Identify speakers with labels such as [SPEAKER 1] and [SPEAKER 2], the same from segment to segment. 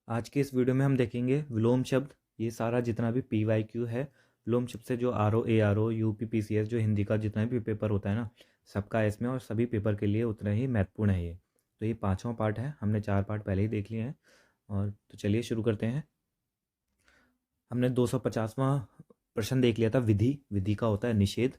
[SPEAKER 1] आज के इस वीडियो में हम देखेंगे विलोम शब्द। ये सारा जितना भी PYQ है, विलोम शब्द से जो RO ARO UP PCS जो हिंदी का जितना भी पेपर होता है ना, सबका इसमें और सभी पेपर के लिए उतना ही महत्वपूर्ण है ये। तो ये पांचवा पार्ट है, हमने 4 पार्ट पहले ही देख लिए हैं। और तो चलिए शुरू करते हैं। हमने 250वां प्रश्न देख लिया था, विधि। विधि का होता है निषेध।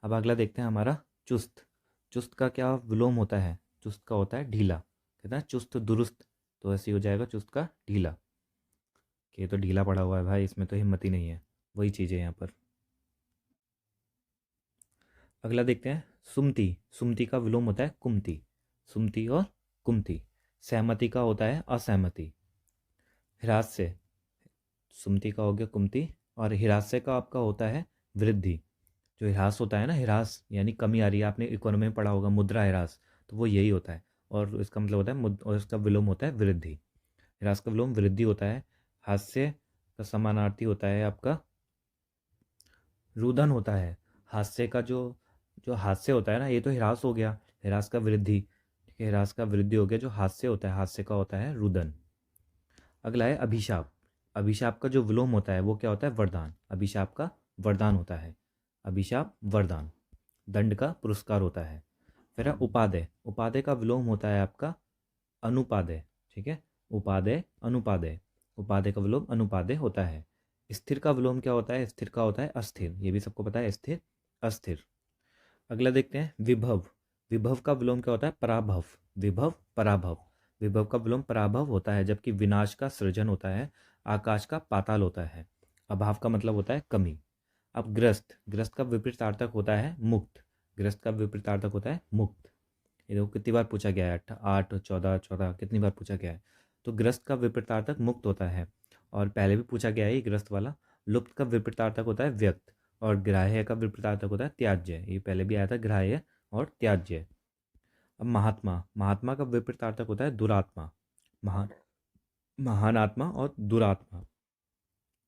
[SPEAKER 1] अब अगला देखते हैं हमारा चुस्त। चुस्त का क्या विलोम होता है? चुस्त का होता है ढीला। कहते हैं चुस्त दुरुस्त, तो ऐसे ही हो जाएगा चुस्त का ढीला। कि ये तो ढीला पड़ा हुआ है भाई, इसमें तो हिम्मत ही नहीं है। वही चीज़ है यहाँ पर। अगला देखते हैं सुमति। सुमति का विलोम होता है कुमति। सुमति और कुमति। सहमति का होता है असहमति। हिरास्य, सुमति का हो गया कुमति, और हिरास्य का आपका होता है वृद्धि। जो ह्रास होता है ना, ह्रास यानी कमी आ रही है, आपने इकोनॉमी में पढ़ा होगा मुद्रा ह्रास, तो वो यही होता है। और इसका मतलब होता है और इसका विलोम होता है वृद्धि। ह्रास का विलोम वृद्धि होता है। हास्य का समानार्थी होता है आपका रुदन होता है। हास्य का जो जो हास्य होता है ना, ये तो ह्रास हो गया, ह्रास का वृद्धि। ठीक है, ह्रास का वृद्धि हो गया। जो हास्य होता है, हास्य का होता है रुदन। अगला है अभिशाप। अभिशाप का जो विलोम होता है वो क्या होता है? वरदान। अभिशाप का वरदान होता है। अभिशाप वरदान। दंड का पुरस्कार होता है। फिर है उपादेय। उपादेय का विलोम होता है आपका अनुपादेय। ठीक है, उपादेय अनुपादेय। उपादेय का विलोम अनुपादेय होता है। स्थिर का विलोम क्या होता है? स्थिर का होता है अस्थिर। ये भी सबको पता है, स्थिर अस्थिर। अगला देखते हैं विभव। विभव का विलोम क्या होता है? पराभव। विभव पराभव। विभव का विलोम पराभव होता है, जबकि विनाश का सृजन होता है। आकाश का पाताल होता है। अभाव का मतलब होता है कमी। अब ग्रस्त। ग्रस्त का विपरीतार्थक होता है मुक्त। ग्रस्त का विपरीतार्थक होता है मुक्त। ये देखो कितनी बार पूछा गया है, 8 14 14 कितनी बार पूछा गया है। तो ग्रस्त का विपरीतार्थक मुक्त होता है। और पहले भी पूछा गया है ये ग्रस्त वाला। लुप्त का विपरीतार्थक होता है व्यक्त। और ग्राह्य का विपरीतार्थक होता है त्याज्य। ये पहले भी आया था, ग्राह्य और त्याज्य। अब महात्मा। महात्मा का विपरीतार्थक होता है दुरात्मा। महान महान आत्मा और दुरात्मा।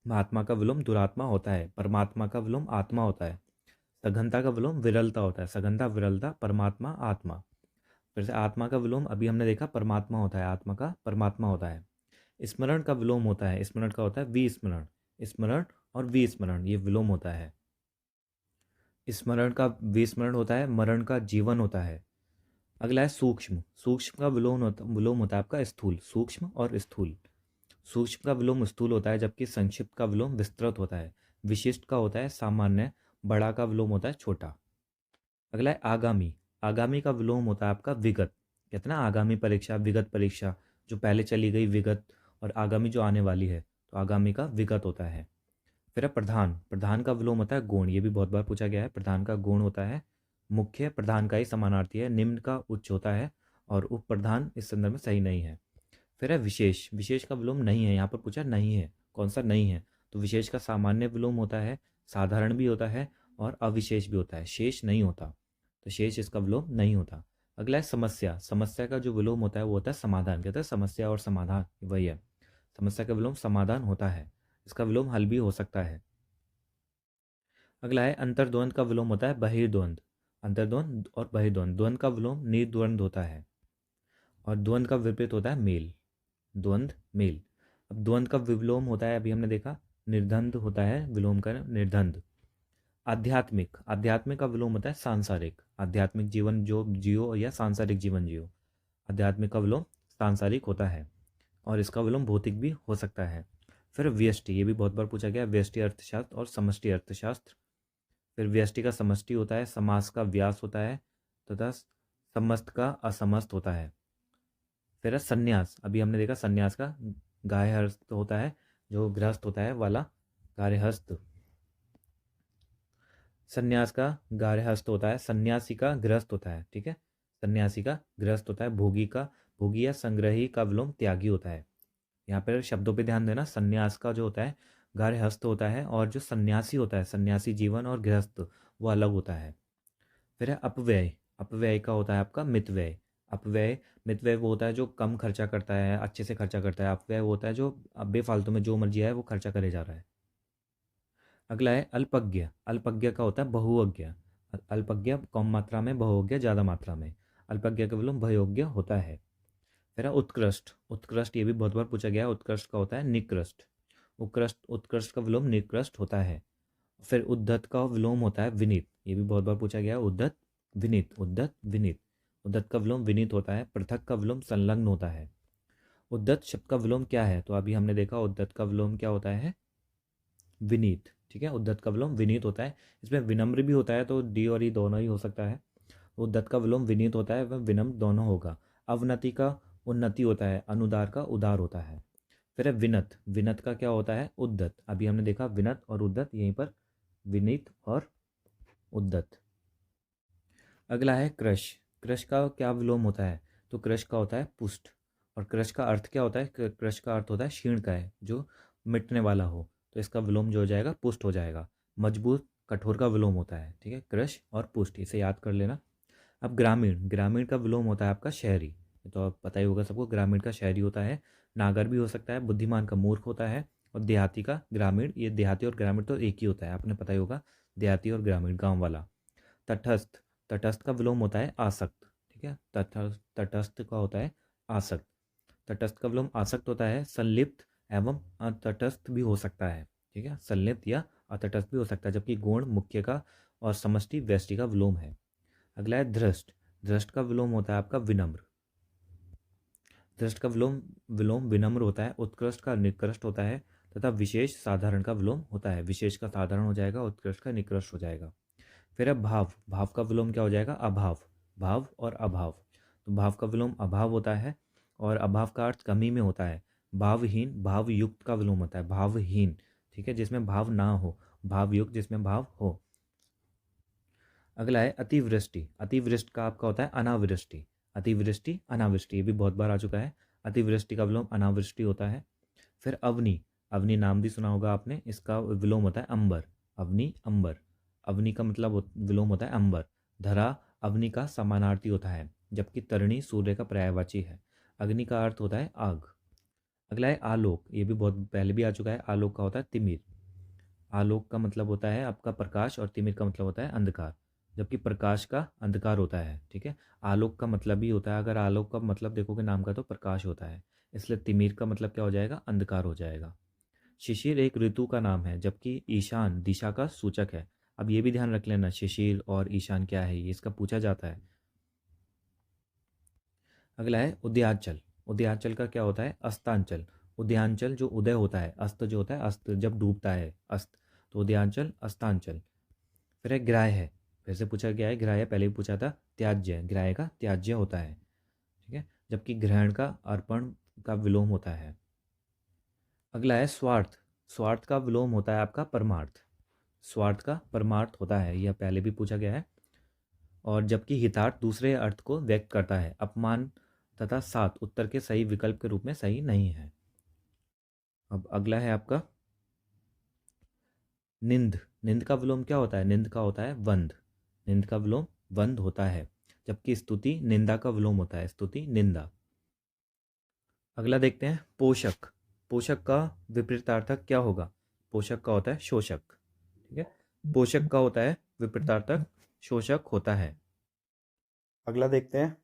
[SPEAKER 1] महात्मा का विलोम दुरात्मा होता है। परमात्मा का विलोम आत्मा होता है। सघनता का विलोम विरलता होता है। सघनता विरलता परमात्मा आत्मा। फिर से आत्मा का विलोम अभी हमने देखा परमात्मा होता है, आत्मा का परमात्मा होता है। स्मरण का विलोम होता है, स्मरण का होता है विस्मरण। स्मरण और विस्मरण ये विलोम होता है। स्मरण का विस्मरण होता है, मरण का जीवन होता है। अगला है सूक्ष्म। सूक्ष्म का विलोम होता है आपका स्थूल। सूक्ष्म और स्थूल। सूक्ष्म का विलोम स्थूल होता है, जबकि संक्षिप्त का विलोम विस्तृत होता है। विशिष्ट का होता है सामान्य। बड़ा का विलोम होता है छोटा। अगला है आगामी। आगामी का विलोम होता है आपका विगत। कहते हैं ना आगामी परीक्षा, विगत परीक्षा। जो पहले चली गई विगत, और आगामी जो आने वाली है, तो आगामी का विगत होता है। फिर है प्रधान। प्रधान का विलोम होता है गुण। ये भी बहुत बार पूछा गया है। प्रधान का गुण होता है मुख्य। प्रधान का ही समानार्थी है। निम्न का उच्च होता है। और उप प्रधान इस संदर्भ में सही नहीं है। फिर है विशेष। विशेष का विलोम नहीं है, यहाँ पर पूछा नहीं है, कौन सा नहीं है। तो विशेष का सामान्य विलोम होता है, साधारण भी होता है, और अविशेष भी होता है। शेष नहीं होता, तो शेष इसका विलोम नहीं होता। अगला है समस्या। समस्या का जो विलोम होता है वो होता है समाधान। कहते हैं समस्या और समाधान वही है। समस्या का विलोम समाधान होता है। इसका विलोम हल भी हो सकता है। अगला है अंतर्द्वंद का विलोम होता है बहिर्द्वंद। अंतर्द्वंद और बहिर्द्वंद। द्वंद का विलोम निर्द्वंद होता है। और द्वंद का विपरीत होता है मेल। द्वंद मेल। अब द्वंद का विलोम होता है, अभी हमने देखा निर्द्वंद होता है, विलोम का निर्द्वंद। आध्यात्मिक। आध्यात्मिक का विलोम होता है सांसारिक। आध्यात्मिक जीवन जो जियो या सांसारिक जीवन जियो। आध्यात्मिक का विलोम सांसारिक होता है। और इसका विलोम भौतिक भी हो सकता है। फिर व्यष्टि। ये भी बहुत बार पूछा गया, व्यष्टि अर्थशास्त्र और समष्टि अर्थशास्त्र। फिर व्यष्टि का समष्टि होता है, समास का व्यास होता है, तथा समस्त का असमस्त होता है। फिर है संन्यास। अभी हमने देखा संन्यास का गायहस्थ होता है, जो गृहस्थ होता है वाला गार्हस्थ। संन्यास का गार्हस्थ होता है, सन्यासी का गृहस्थ होता है। ठीक है, सन्यासी का गृहस्थ होता है। भोगी का, भोगी या संग्रही का विलोम त्यागी होता है। यहाँ पर शब्दों पे ध्यान देना। संन्यास का जो होता है गार्हस्थ होता है, और जो सन्यासी होता है, सन्यासी जीवन और गृहस्थ, वो अलग होता है। फिर है अपव्यय। अपव्यय का होता है आपका मितव्यय। अपव्यय, मितव्यय वो होता है जो कम खर्चा करता है, अच्छे से खर्चा करता है। अपव्यय वो होता है जो अब बेफालतू में जो मर्जी है वो खर्चा करे जा रहा है। अगला है अल्पज्ञ। अल्पज्ञ का होता है बहुअज्ञ। अल्पज्ञ कम मात्रा में, बहुअज्ञ ज़्यादा मात्रा में। अल्पज्ञ का विलोम भयोज्ञ होता है। फिर है उत्कृष्ट। उत्कृष्ट ये भी बहुत बार पूछा गया है। उत्कृष्ट का होता है निकृष्ट। उत्कृष्ट उत्कृष्ट का विलोम निकृष्ट होता है। फिर उद्धत का विलोम होता है विनीत। ये भी बहुत बार पूछा गया है। उद्धत विनीत, उद्धत विनीत। उद्धत का विलोम विनीत होता है। पृथक का विलोम संलग्न होता है। उद्धत शब्द का विलोम क्या है? तो अभी हमने देखा उद्धत का विलोम क्या होता है, विनीत। ठीक है, उद्धत का विलोम विनीत होता है। इसमें विनम्र भी होता है, तो डी और ई दोनों ही हो सकता है। उद्धत का विलोम विनीत होता है, वह विनम्र दोनों होगा। अवनति का उन्नति होता है। अनुदार का उदार होता है। फिर है विनत। विनत का क्या होता है? उद्धत। अभी हमने देखा विनत और उद्धत, यहीं पर विनीत और उद्धत। अगला है क्रश। क्रश का क्या विलोम होता है? तो क्रश का होता है पुष्ट। और क्रश का अर्थ क्या होता है? क्रश का अर्थ होता है क्षीण का है, जो मिटने वाला हो। तो इसका विलोम जो हो जाएगा पुष्ट हो जाएगा। मजबूत कठोर का विलोम होता है। ठीक है, क्रश और पुष्ट, इसे याद कर लेना। अब ग्रामीण। ग्रामीण का विलोम होता है आपका शहरी। ये तो आप पता ही होगा सबको, ग्रामीण का शहरी होता है। नागर भी हो सकता है। बुद्धिमान का मूर्ख होता है। और देहाती का ग्रामीण। ये देहाती और ग्रामीण तो एक ही होता है, आपने पता ही होगा, देहाती और ग्रामीण, गांव वाला। तटस्थ। तटस्थ का विलोम होता है आसक्त। ठीक है, तटस्थ, तटस्थ का होता है आसक्त। तटस्थ का विलोम आसक्त होता है। संलिप्त एवं अतटस्थ भी हो सकता है। ठीक है, संलिप्त या अतटस्थ भी हो सकता है, जबकि गौण मुख्य का और समष्टि व्यष्टि का विलोम है। अगला है धृष्ट। धृष्ट का विलोम होता है आपका विनम्र। धृष्ट का विलोम विलोम विनम्र होता है। उत्कृष्ट का निकृष्ट होता है। तथा विशेष साधारण का विलोम होता है। विशेष का साधारण हो जाएगा, उत्कृष्ट का निकृष्ट हो जाएगा। फिर है भाव। भाव का विलोम क्या हो जाएगा? अभाव। भाव और अभाव। तो भाव का विलोम अभाव होता है, और अभाव का अर्थ कमी में होता है। भावहीन भावयुक्त का विलोम होता है भावहीन। ठीक है, जिसमें भाव ना हो। भावयुक्त जिसमें भाव हो। अगला है अतिवृष्टि। अतिवृष्टि का आपका होता है अनावृष्टि। अतिवृष्टि अनावृष्टि, ये भी बहुत बार आ चुका है। अतिवृष्टि का विलोम अनावृष्टि होता है। फिर अवनी। अवनी नाम भी सुना होगा आपने, इसका विलोम होता है अंबर। अवनी अंबर। अवनी का मतलब विलोम होता है अंबर। धरा अवनी का समानार्थी होता है, जबकि तरणी सूर्य का पर्यायवाची है। अग्नि का अर्थ होता है आग। अगला है आलोक। ये भी बहुत पहले भी आ चुका है। आलोक का होता है तिमिर। आलोक का मतलब होता है आपका प्रकाश, और तिमिर का मतलब होता है अंधकार, जबकि प्रकाश का अंधकार होता है। ठीक है, आलोक का मतलब ही होता है, अगर आलोक का मतलब देखोगे नाम का, तो प्रकाश होता है। इसलिए तिमिर का मतलब क्या हो जाएगा? अंधकार हो जाएगा। शिशिर एक ऋतु का नाम है, जबकि ईशान दिशा का सूचक है। अब ये भी ध्यान रख लेना, शिशिर और ईशान क्या है, ये इसका पूछा जाता है। अगला है उदयाचल। उदयाचल का क्या होता है? अस्तांचल। उदयांचल जो उदय होता है, अस्त जो होता है, अस्त जब डूबता है, अस्त। तो उदयांचल अस्तांचल। फिर है ग्राह्य। फिर से पूछा गया है ग्राह्य, पहले भी पूछा था। त्याज्य, ग्राह्य का त्याज्य होता है। ठीक है, जबकि ग्रहण का अर्पण का विलोम होता है। अगला है स्वार्थ। स्वार्थ का विलोम होता है आपका परमार्थ। स्वार्थ का परमार्थ होता है, यह पहले भी पूछा गया है। और जबकि हितार्थ दूसरे अर्थ को व्यक्त करता है। अपमान तथा सात उत्तर के सही विकल्प के रूप में सही नहीं है। अब अगला है आपका निंद। निंद का विलोम क्या होता है? निंद का होता है वंद। निंद का विलोम वंद होता है, जबकि स्तुति निंदा का विलोम होता है। स्तुति निंदा। अगला देखते हैं पोषक। पोषक का विपरीतार्थक क्या होगा? पोषक का होता है शोषक। ठीक है, पोषक का होता है विपरीतार्थक शोषक होता है। अगला देखते हैं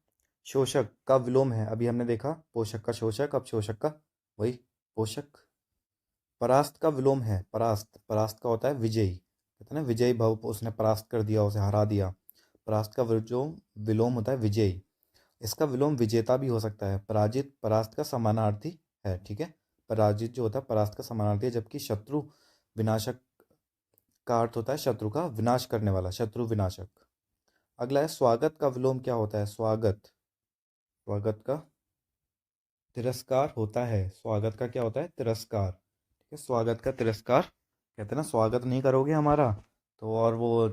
[SPEAKER 1] शोषक का विलोम है। अभी हमने देखा पोषक का शोषक, अब शोषक का वही पोषक। परास्त का विलोम है परास्त। परास्त का होता है विजयी। कहते हैं ना, विजयी भव, उसने परास्त कर दिया, उसे हरा दिया। परास्त का जो विलोम होता है विजयी। इसका विलोम विजेता भी हो सकता है। पराजित परास्त का समानार्थी है। ठीक है, पराजित जो होता है परास्त का समानार्थी है, जबकि शत्रु विनाशक का अर्थ होता है शत्रु का विनाश करने वाला, शत्रु विनाशक। अगला है स्वागत का विलोम क्या होता है? स्वागत। स्वागत का तिरस्कार होता है। स्वागत का क्या होता है? तिरस्कार। ठीक है, स्वागत का तिरस्कार। कहते हैं ना, स्वागत नहीं करोगे हमारा तो, और वो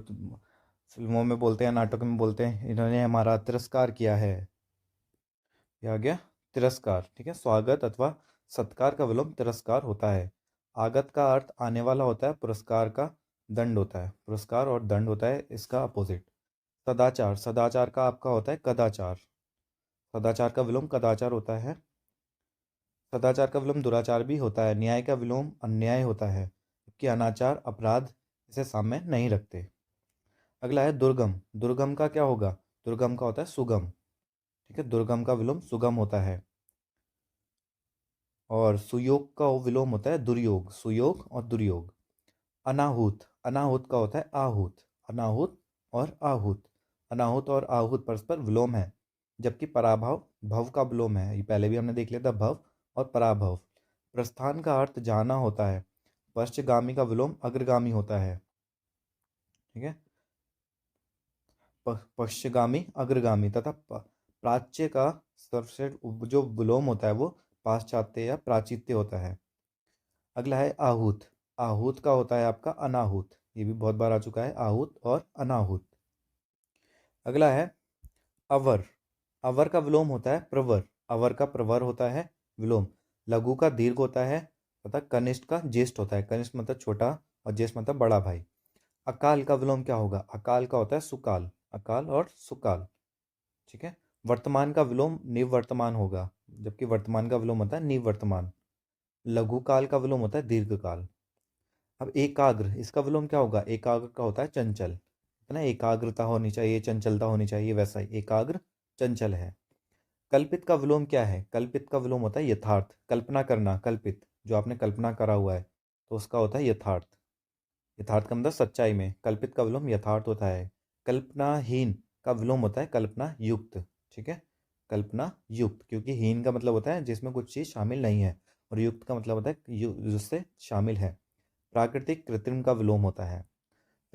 [SPEAKER 1] फिल्मों में बोलते हैं, नाटक में बोलते हैं, इन्होंने हमारा तिरस्कार किया है। ये आ गया तिरस्कार। ठीक है, स्वागत अथवा सत्कार का विलोम तिरस्कार होता है। आगत का अर्थ आने वाला होता है। पुरस्कार का दंड होता है। पुरस्कार और दंड होता है इसका अपोजिट। सदाचार। सदाचार का आपका होता है कदाचार। सदाचार का विलोम कदाचार होता है। सदाचार का विलोम दुराचार भी होता है। न्याय का विलोम अन्याय होता है, जबकि अनाचार अपराध इसे सामने नहीं रखते। अगला है दुर्गम। दुर्गम का क्या होगा? दुर्गम का होता है सुगम। ठीक है, दुर्गम का विलोम सुगम होता है। और सुयोग का विलोम होता है दुर्योग, सुयोग और दुर्योग। अनाहुत, अनाहुत का होता है आहूत, अनाहुत और आहूत। अनाहुत और आहूत परस्पर विलोम है, जबकि पराभव भव का विलोम है। ये पहले भी हमने देख लिया था, भव और पराभव। प्रस्थान का अर्थ जाना होता है, पश्चगामी का विलोम अग्रगामी होता है। ठीक है, पश्चगामी अग्रगामी तथा प्राच्य का सर्वश्रेष्ठ जो विलोम होता है वो पाश्चात्य या प्राचित्य होता है। अगला है आहूत, आहूत का होता है आपका अनाहूत, ये भी बहुत बार आ चुका है, आहूत और अनाहूत। अगला है अवर, अवर का विलोम होता है प्रवर, अवर का प्रवर होता है विलोम। लघु का दीर्घ होता है तथा कनिष्ठ का ज्येष्ठ होता है, कनिष्ठ मतलब छोटा और ज्येष्ठ मतलब बड़ा भाई। अकाल का विलोम क्या होगा, अकाल का होता है सुकाल, अकाल और सुकाल। ठीक है, वर्तमान का विलोम निवर्तमान होगा, जबकि वर्तमान का विलोम होता है निवर्तमान। लघु काल का विलोम होता है दीर्घकाल। अब एकाग्र, इसका विलोम क्या होगा, एकाग्र का होता है चंचल, है ना, एकाग्रता होनी चाहिए, चंचलता होनी चाहिए, वैसा ही एकाग्र चंचल है। कल्पित का विलोम क्या है, कल्पित का विलोम होता है यथार्थ, कल्पना करना, कल्पित जो आपने कल्पना करा हुआ है तो उसका होता है यथार्थ। यथार्थ का मतलब सच्चाई में, कल्पित का विलोम यथार्थ होता है। कल्पनाहीन का विलोम होता है कल्पना युक्त। ठीक है, कल्पना युक्त, क्योंकि हीन का मतलब होता है जिसमें कुछ चीज़ शामिल नहीं है, और युक्त का मतलब होता है जिससे शामिल है। प्राकृतिक कृत्रिम का विलोम होता है।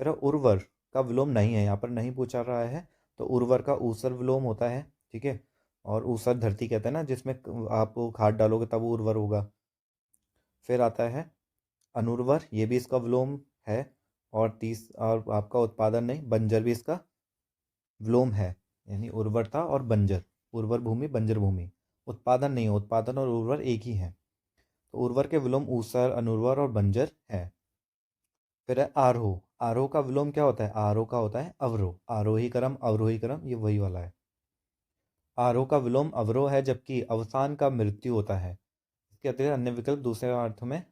[SPEAKER 1] फिर उर्वर का विलोम नहीं है, यहाँ पर नहीं पूछा रहा है, तो उर्वर का ऊसर विलोम होता है। ठीक है, और ऊसर धरती कहते हैं ना, जिसमें आप खाद डालोगे तब वो उर्वर होगा। फिर आता है अनुर्वर, ये भी इसका विलोम है। और आपका उत्पादन नहीं, बंजर भी इसका विलोम है, यानी उर्वरता और बंजर, उर्वर भूमि बंजर भूमि। उत्पादन नहीं है, उत्पादन और उर्वर एक ही है, तो उर्वर के विलोम ऊसर, अनुर्वर और बंजर है। फिर है आरोह, आरोह का विलोम क्या होता है, आरोह का होता है अवरोह, आरोही क्रम अवरोही क्रम, ये वही वाला है। आरोह का विलोम अवरोह है, जबकि अवसान का मृत्यु होता है। इसके अतिरिक्त अन्य विकल्प दूसरे अर्थों में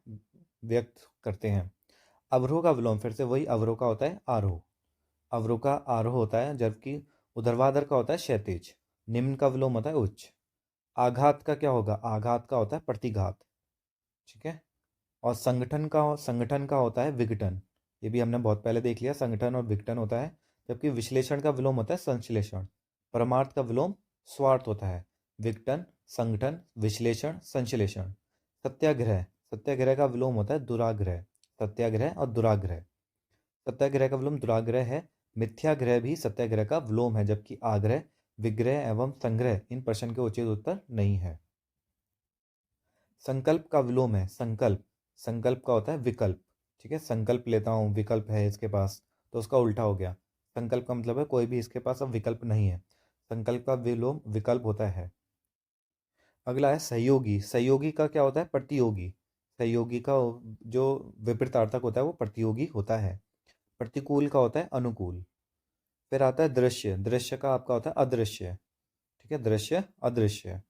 [SPEAKER 1] व्यक्त करते हैं। अवरोह का विलोम फिर से वही अवरोह का होता है आरोह, अवरोह का आरोह होता है, जबकि ऊर्ध्वाधर का होता है क्षैतिज। निम्न का विलोम होता है उच्च। आघात का क्या होगा, आघात का होता है प्रतिघात। ठीक है, और संगठन का होता है विघटन, ये भी हमने बहुत पहले देख लिया, संगठन और विघटन होता है। जबकि विश्लेषण का विलोम होता है संश्लेषण। परमार्थ का विलोम स्वार्थ होता है। विघटन, संगठन, विश्लेषण, संश्लेषण। सत्याग्रह, सत्याग्रह का विलोम होता है दुराग्रह, सत्याग्रह और दुराग्रह। सत्याग्रह का विलोम दुराग्रह है। मिथ्याग्रह भी सत्याग्रह का विलोम है, जबकि आग्रह, विग्रह एवं संग्रह इन प्रश्न के उचित उत्तर नहीं है। संकल्प का विलोम है संकल्प, संकल्प का होता है विकल्प। ठीक है, संकल्प लेता हूँ, विकल्प है इसके पास, तो उसका उल्टा हो गया। संकल्प का मतलब है कोई भी इसके पास अब विकल्प नहीं है, संकल्प का विलोम विकल्प होता है। अगला है सहयोगी, सहयोगी का क्या होता है प्रतियोगी, सहयोगी का जो विपरीतार्थक होता है वो प्रतियोगी होता है। प्रतिकूल का होता है अनुकूल। फिर आता है दृश्य, दृश्य का आपका होता है अदृश्य। ठीक है, दृश्य अदृश्य।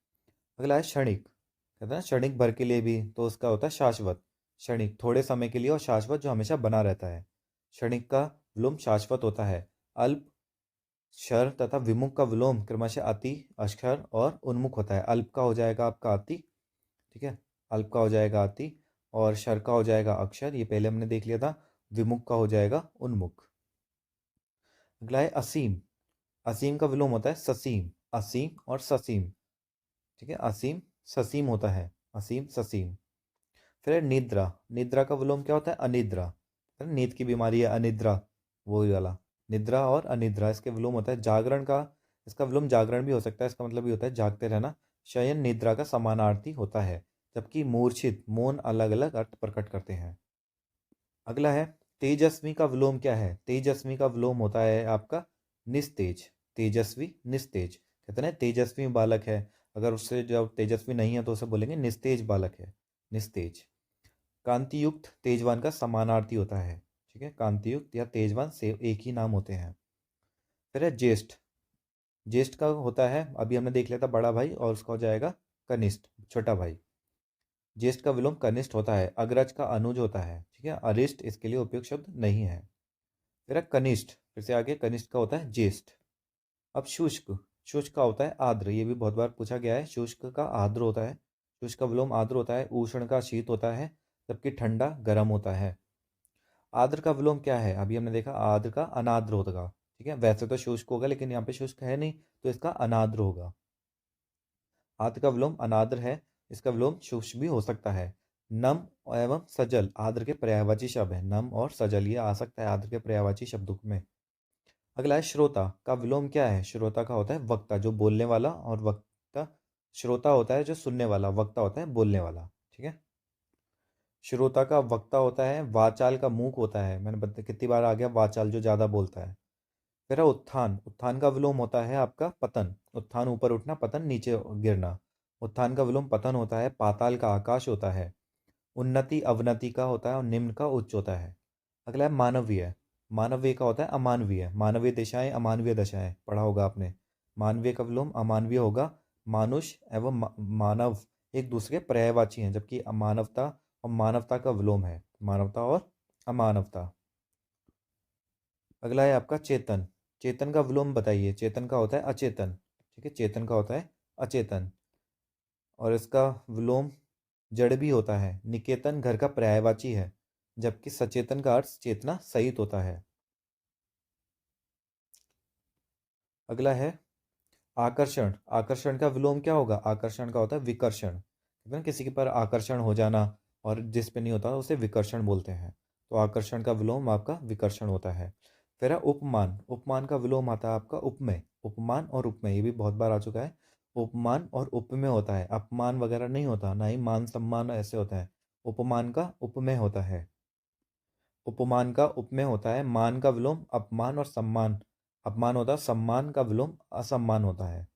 [SPEAKER 1] अगला है क्षणिक, कहते हैं ना क्षणिक भर के लिए भी, तो उसका होता है शाश्वत। क्षणिक थोड़े समय के लिए, और शाश्वत जो हमेशा बना रहता है। क्षणिक का विलोम शाश्वत होता है। अल्प, क्षर तथा विमुख का विलोम क्रमशः अति, अक्षर और उन्मुख होता है। अल्प का हो जाएगा आपका अति, ठीक है, अल्प का हो जाएगा अति, और क्षर का हो जाएगा अक्षर, ये पहले हमने देख लिया था। विमुख का हो जाएगा उन्मुख। अगला है असीम, असीम का विलोम होता है ससीम, असीम और ससीम। ठीक है, असीम ससीम होता है, असीम ससीम। फिर है निद्रा, निद्रा का विलोम क्या होता है अनिद्रा, है ना, नींद की बीमारी है अनिद्रा, वही वाला। निद्रा और अनिद्रा, इसके विलोम होता है जागरण का, इसका विलोम जागरण भी हो सकता है, इसका मतलब भी होता है जागते रहना। शयन निद्रा का समानार्थी होता है, जबकि मूर्छित मौन अलग अलग अर्थ प्रकट करते हैं। अगला है तेजस्वी का विलोम क्या है, तेजस्वी का विलोम होता है आपका निस्तेज, तेजस्वी निस्तेज। कहते हैं ना तेजस्वी बालक है, अगर उससे जब तेजस्वी नहीं है तो उसे बोलेंगे निस्तेज बालक है, निस्तेज। कांतियुक्त तेजवान का समानार्थी होता है। ठीक है, कांतियुक्त या तेजवान से एक ही नाम होते हैं। फिर है ज्येष्ठ, ज्येष्ठ का होता है, अभी हमने देख लिया था बड़ा भाई, और उसका हो जाएगा कनिष्ठ, छोटा भाई। ज्येष्ठ का विलोम कनिष्ठ होता है। अग्रज का अनुज होता है। ठीक है, अरिष्ट इसके लिए उपयुक्त शब्द नहीं है। फिर है कनिष्ठ, फिर से आगे कनिष्ठ का होता है ज्येष्ठ। अब शुष्क, शुष्क का होता है आर्द्र, ये भी बहुत बार पूछा गया है, शुष्क का आर्द्र होता है। शुष्क का विलोम आर्द्र होता है, उष्ण का शीत होता है, जबकि ठंडा गर्म होता है। आर्द्र का विलोम क्या है? अभी हमने देखा आर्द्र का अनाद्र होगा, ठीक है। वैसे तो शुष्क होगा, लेकिन यहाँ पे शुष्क है नहीं, तो इसका अनाद्र होगा। आर्द्र का विलोम अनाद्र है, इसका विलोम शुष्क भी हो सकता है। नम एवं सजल आर्द्र के पर्यायवाची शब्द है। नम और सजल ये आ सकता है आर्द्र के पर्यायवाची शब्दों में। अगला है श्रोता का विलोम क्या है? श्रोता का होता है वक्ता, जो बोलने वाला, और वक्ता श्रोता होता है जो सुनने वाला, वक्ता होता है बोलने वाला, ठीक है। श्रोता का वक्ता होता है, वाचाल का मूक होता है। मैंने बता कितनी बार आ गया वाचाल, जो ज्यादा बोलता है। फिर है उत्थान। उत्थान का विलोम होता है आपका पतन। उत्थान ऊपर उठना, पतन नीचे गिरना। उत्थान का विलोम पतन होता है। पाताल का आकाश होता है। उन्नति अवनति का होता है, और निम्न का उच्च होता है। अगला है मानवीय। मानवीय का होता है अमानवीय। मानवीय दिशाएं, अमानवीय दशाएं पढ़ा होगा आपने। मानवीय का विलोम अमानवीय होगा। मानुष एवं मानव एक दूसरे के पर्यायवाची हैं, जबकि अमानवता और मानवता का विलोम है। मानवता और अमानवता। अगला है आपका चेतन। चेतन का विलोम बताइए। चेतन का होता है अचेतन, ठीक है। चेतन का होता है अचेतन, और इसका विलोम जड़ भी होता है। निकेतन घर का पर्यायवाची है, जबकि सचेतन का अर्थ चेतना सहित होता है। अगला है आकर्षण। आकर्षण का विलोम क्या होगा? आकर्षण का होता है विकर्षण, कहते हैं ना किसी के पर आकर्षण हो जाना, और जिस पे नहीं होता उसे विकर्षण बोलते हैं। तो आकर्षण का विलोम आपका विकर्षण होता है। फिर है उपमान। उपमान का विलोम आता है आपका उपमेय। उपमान और उपमेय ये भी बहुत बार आ चुका है। उपमान और उपमेय होता है, अपमान वगैरह नहीं होता, ना ही मान सम्मान ऐसे होता है। उपमान का उपमेय होता है। उपमान का उपमेय होता है। मान का विलोम अपमान, और सम्मान अपमान होता है। सम्मान का विलोम असम्मान होता है।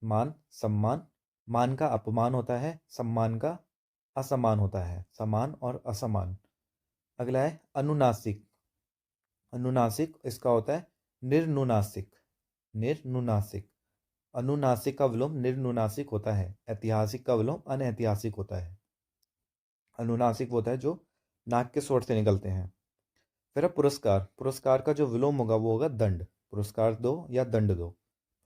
[SPEAKER 1] मान सम्मान। मान का अपमान होता है, सम्मान का असम्मान होता है। समान और असमान। अगला है अनुनासिक। अनुनासिक इसका होता है निर्नुनासिक। निर्नुनासिक। अनुनासिक का विलोम निर्नुनासिक होता है। ऐतिहासिक का विलोम अनैतिहासिक होता है। अनुनासिक वो होता है जो नाक के सोट से निकलते हैं। फिर है पुरस्कार। पुरस्कार का जो विलोम होगा वो होगा दंड। पुरस्कार दो या दंड दो।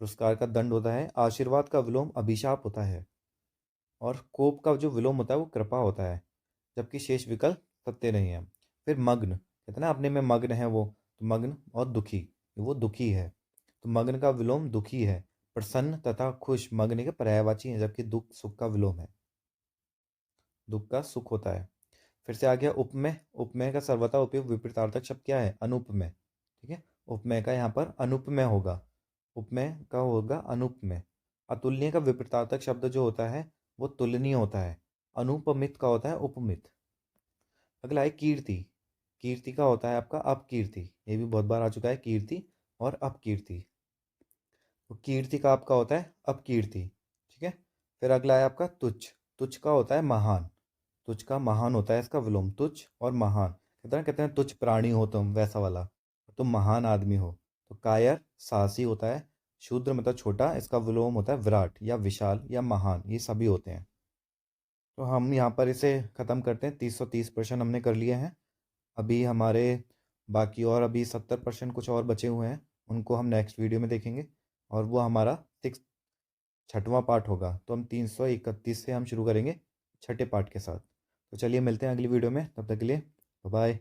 [SPEAKER 1] पुरस्कार का दंड होता है। आशीर्वाद का विलोम अभिशाप होता है। और कोप का जो विलोम होता है वो कृपा होता है, जबकि शेष विकल्प सत्य नहीं है। फिर मग्न, कहते हैं ना अपने में मग्न है वो, तो मग्न और दुखी, वो दुखी है, तो मग्न का विलोम दुखी है। प्रसन्न तथा खुश मग्न के पर्यायवाची हैं, जबकि दुख सुख का विलोम है। दुख का सुख होता है। फिर से आ गया उपमेय। उपमेय का सर्वथा उपयोग विपरीतार्थक शब्द क्या है? अनुपमेय, ठीक है। उपमेय का यहाँ पर अनुपमेय होगा। उपमेय का होगा अनुपमेय। अतुलनीय का विपरीतार्थक शब्द जो होता है वो तुलनीय होता है। अनुपमित का होता है उपमित। अगला है कीर्ति। कीर्ति का होता है आपका अपकीर्ति। ये भी बहुत बार आ चुका है, कीर्ति और अपकीर्ति। तो कीर्ति का आपका होता है अपकीर्ति, ठीक है। फिर अगला है आपका तुच्छ। तुच्छ का होता है महान। तुच्छ का महान होता है इसका विलोम। तुच्छ और महान, कहते हैं तुच्छ प्राणी हो तुम, वैसा वाला, तुम महान आदमी हो। तो कायर साहसी होता है। शूद्र मतलब छोटा, इसका विलोम होता है विराट या विशाल या महान, ये सभी होते हैं। तो हम यहाँ पर इसे ख़त्म करते हैं। 330 प्रश्न हमने कर लिए हैं। अभी हमारे बाकी और अभी 70% कुछ और बचे हुए हैं, उनको हम नेक्स्ट वीडियो में देखेंगे, और वो हमारा सिक्स छठवां पार्ट होगा। तो हम 331 से हम शुरू करेंगे छठे पार्ट के साथ। तो चलिए मिलते हैं अगली वीडियो में, तब तक के लिए बाय बाय।